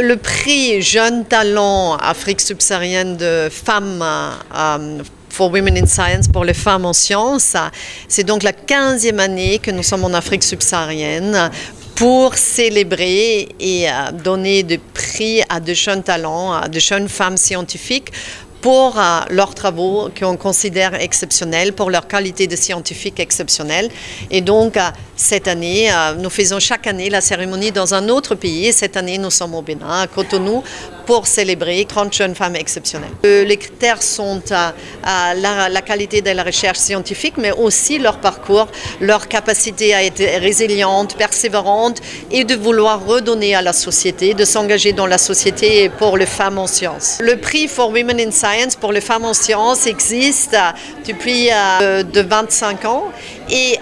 Le prix Jeune Talent Afrique subsaharienne de femmes for Women in Science, pour les femmes en sciences, c'est donc la 15e année que nous sommes en Afrique subsaharienne pour célébrer et donner des prix à de jeunes talents, à de jeunes femmes scientifiques pour leurs travaux qu'on considère exceptionnels, pour leur qualité de scientifique exceptionnelle. Et donc, cette année, nous faisons chaque année la cérémonie dans un autre pays. Cette année, nous sommes au Bénin, à Cotonou, pour célébrer 30 jeunes femmes exceptionnelles. Les critères sont la qualité de la recherche scientifique, mais aussi leur parcours, leur capacité à être résiliente, persévérante et de vouloir redonner à la société, de s'engager dans la société pour les femmes en sciences. Le prix For Women in Science pour les femmes en sciences existe depuis de 25 ans et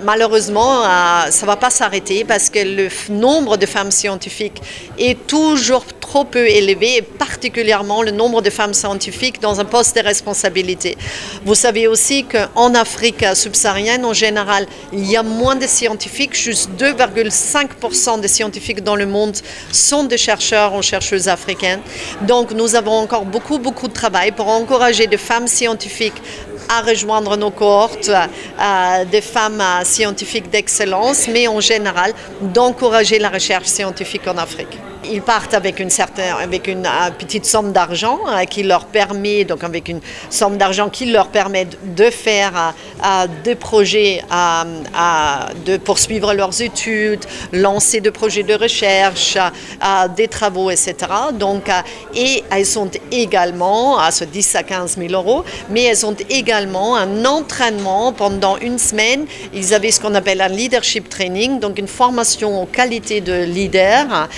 malheureusement, ça ne va pas s'arrêter parce que le nombre de femmes scientifiques est toujours trop peu élevé, et particulièrement le nombre de femmes scientifiques dans un poste de responsabilité. Vous savez aussi qu'en Afrique subsaharienne, en général, il y a moins de scientifiques, juste 2,5% des scientifiques dans le monde sont des chercheurs ou chercheuses africaines. Donc nous avons encore beaucoup de travail pour encourager des femmes scientifiques à rejoindre nos cohortes, des femmes scientifiques d'excellence, mais en général d'encourager la recherche scientifique en Afrique. Ils partent avec une petite somme d'argent qui leur permet, donc avec une somme d'argent qui leur permet de faire des projets, de poursuivre leurs études, lancer des projets de recherche, des travaux, etc. Donc, et elles sont également à 10 à 15 000 euros, mais elles ont également un entraînement pendant une semaine. Ils avaient ce qu'on appelle un leadership training, donc une formation aux qualités de leader,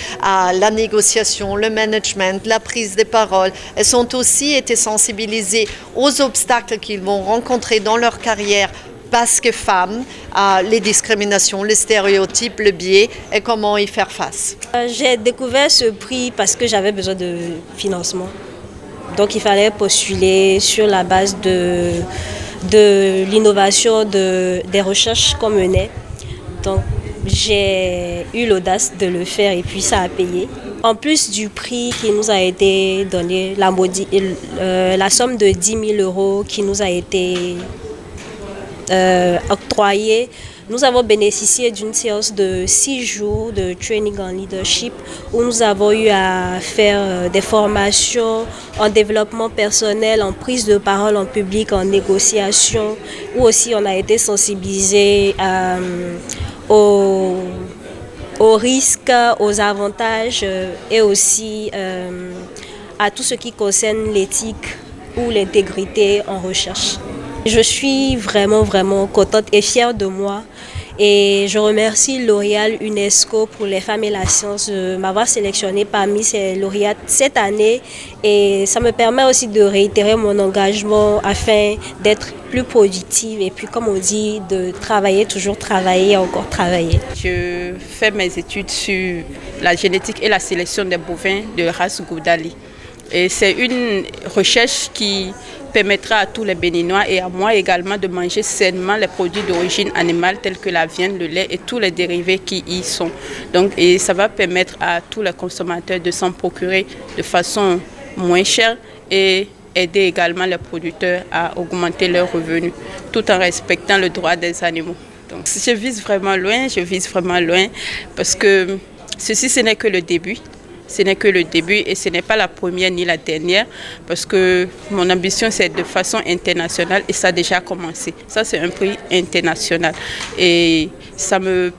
la négociation, le management, la prise de parole. Elles ont aussi été sensibilisées aux obstacles qu'ils vont rencontrer dans leur carrière parce que femmes, les discriminations, les stéréotypes, le biais et comment y faire face. J'ai découvert ce prix parce que j'avais besoin de financement. Donc il fallait postuler sur la base de l'innovation, des recherches qu'on menait. Donc j'ai eu l'audace de le faire et puis ça a payé. En plus du prix qui nous a été donné, la somme de 10 000 euros qui nous a été octroyée, nous avons bénéficié d'une séance de 6 jours de training en leadership où nous avons eu à faire des formations en développement personnel, en prise de parole en public, en négociation, où aussi on a été sensibilisés aux risques, aux avantages et aussi à tout ce qui concerne l'éthique ou l'intégrité en recherche. Je suis vraiment contente et fière de moi et je remercie L'Oréal UNESCO pour les femmes et la science de m'avoir sélectionnée parmi ces lauréates cette année et ça me permet aussi de réitérer mon engagement afin d'être plus productive et puis comme on dit de travailler, toujours travailler et encore travailler. Je fais mes études sur la génétique et la sélection des bovins de race Goudali et c'est une recherche qui permettra à tous les Béninois et à moi également de manger sainement les produits d'origine animale tels que la viande, le lait et tous les dérivés qui y sont. Donc, et ça va permettre à tous les consommateurs de s'en procurer de façon moins chère et aider également les producteurs à augmenter leurs revenus tout en respectant le droit des animaux. Donc, je vise vraiment loin parce que ceci ce n'est que le début. Ce n'est que le début et ce n'est pas la première ni la dernière parce que mon ambition c'est de façon internationale et ça a déjà commencé. Ça c'est un prix international et ça me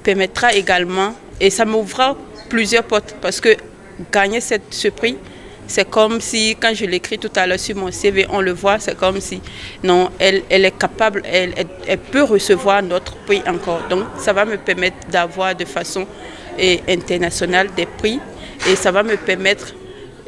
permettra également et ça m'ouvrira plusieurs portes parce que gagner ce prix c'est comme si, quand je l'écris tout à l'heure sur mon CV, on le voit, c'est comme si, non, elle est capable, elle peut recevoir notre prix encore. Donc ça va me permettre d'avoir de façon internationale des prix et ça va me permettre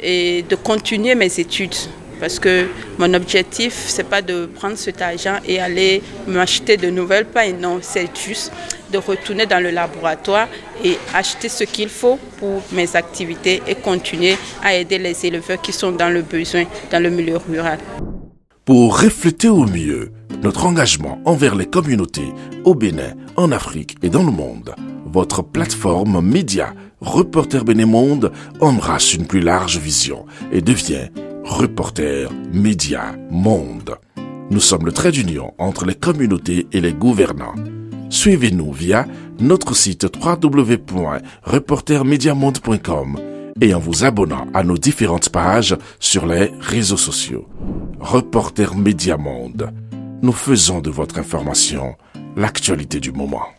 de continuer mes études parce que mon objectif c'est pas de prendre cet argent et aller m'acheter de nouvelles pailles, non, c'est juste de retourner dans le laboratoire et acheter ce qu'il faut pour mes activités et continuer à aider les éleveurs qui sont dans le besoin dans le milieu rural. Pour refléter au mieux notre engagement envers les communautés au Bénin, en Afrique et dans le monde, votre plateforme média Reporter Bénémonde embrasse une plus large vision et devient Reporter Média Monde. Nous sommes le trait d'union entre les communautés et les gouvernants. Suivez-nous via notre site www.reportermediamonde.com et en vous abonnant à nos différentes pages sur les réseaux sociaux. Reporter Média Monde. Nous faisons de votre information l'actualité du moment.